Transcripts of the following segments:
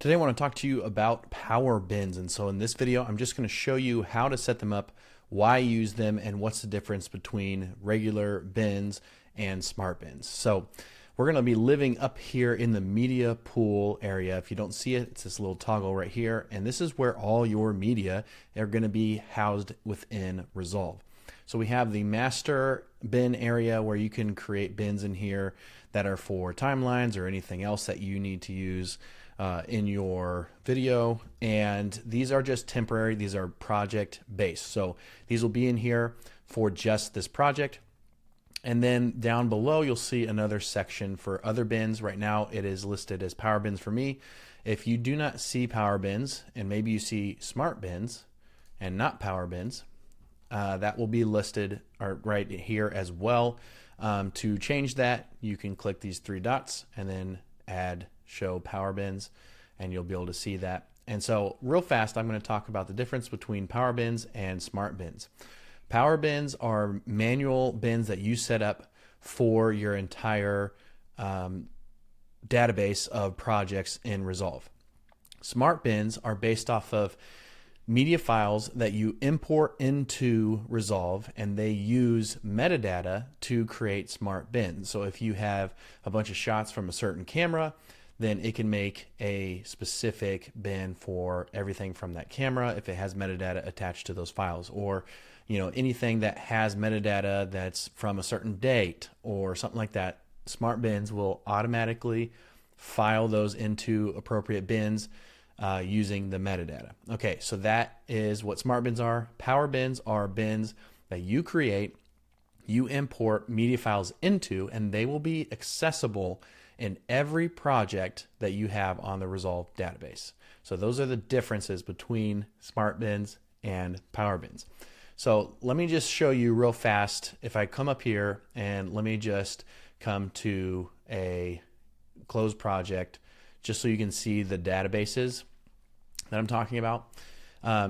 Today I want to talk to you about power bins, and so in this video I'm just going to show you how to set them up, why I use them, and what's the difference between regular bins and smart bins. So we're going to be living up here in the media pool area. If you don't see it, it's this little toggle right here, and this is where all your media are going to be housed within Resolve. So we have the master bin area where you can create bins in here that are for timelines or anything else that you need to use in your video, and these are just temporary. These are project based, so these will be in here for just this project. And then down below you'll see another section for other bins. Right now it is listed as power bins for me. If you do not see power bins, and maybe you see smart bins and not power bins, that will be listed right here as well. To change that, you can click these three dots and then add show power bins, and you'll be able to see that. And so real fast, I'm going to talk about the difference between power bins and smart bins. Power bins are manual bins that you set up for your entire database of projects in Resolve. Smart bins are based off of media files that you import into Resolve, and they use metadata to create smart bins. So if you have a bunch of shots from a certain camera, then it can make a specific bin for everything from that camera if it has metadata attached to those files, or anything that has metadata that's from a certain date or something like that. Smart bins will automatically file those into appropriate bins using the metadata. Okay, so that is what smart bins are. Power bins are bins that you create, you import media files into, and they will be accessible in every project that you have on the Resolve database. So those are the differences between smart bins and power bins. So let me just show you real fast. If I come up here and let me just come to a closed project, just so you can see the databases that I'm talking about.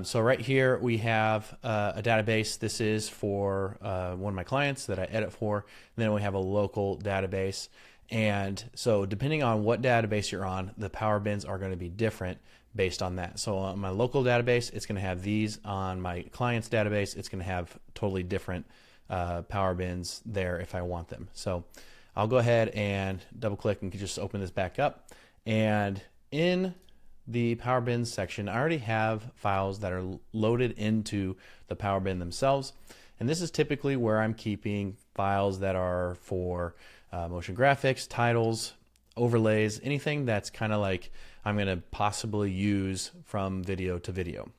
So right here we have a database. This is for one of my clients that I edit for. And then we have a local database. And so depending on what database you're on, the power bins are going to be different based on that. So on my local database, it's going to have these. On my client's database, it's going to have totally different power bins there if I want them. So I'll go ahead and double click and just open this back up. And in the power bins section, I already have files that are loaded into the power bin themselves. And this is typically where I'm keeping files that are for motion graphics, titles, overlays, anything that's kind of like I'm going to possibly use from video to video.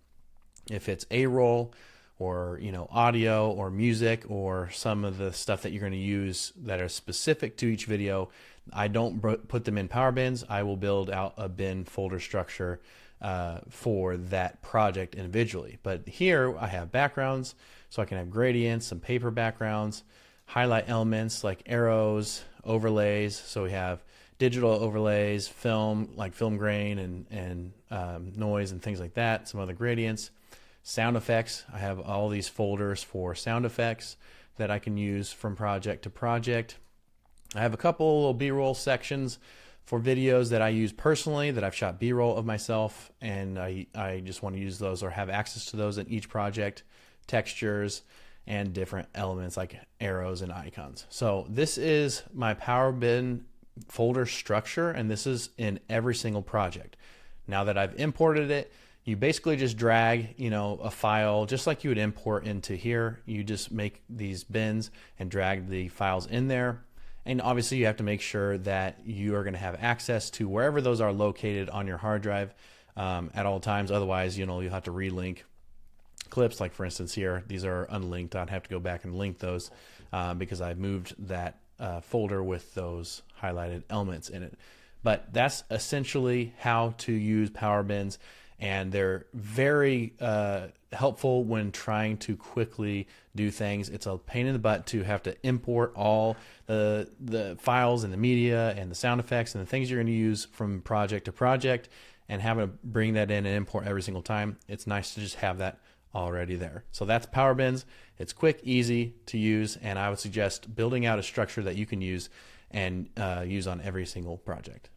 If it's A-roll or audio or music or some of the stuff that you're going to use that are specific to each video, I don't put them in power bins. I will build out a bin folder structure for that project individually. But here I have backgrounds, so I can have gradients, some paper backgrounds, highlight elements like arrows, overlays. So we have digital overlays, film, like film grain and noise and things like that, some other gradients. Sound effects, I have all these folders for sound effects that I can use from project to project. I have a couple little B-roll sections for videos that I use personally, that I've shot B-roll of myself, and I just want to use those or have access to those in each project, textures, and different elements like arrows and icons. So this is my power bin folder structure, and this is in every single project. Now that I've imported it, you basically just drag, a file just like you would import into here. You just make these bins and drag the files in there. And obviously you have to make sure that you are going to have access to wherever those are located on your hard drive at all times. Otherwise, you'll have to relink clips. Like for instance here, these are unlinked. I'd have to go back and link those because I moved that folder with those highlighted elements in it. But that's essentially how to use power bins, and they're very helpful when trying to quickly do things. It's a pain in the butt to have to import all the files and the media and the sound effects and the things you're going to use from project to project, and having to bring that in and import every single time. It's nice to just have that already there. So that's power bins. It's quick, easy to use, and I would suggest building out a structure that you can use and use on every single project.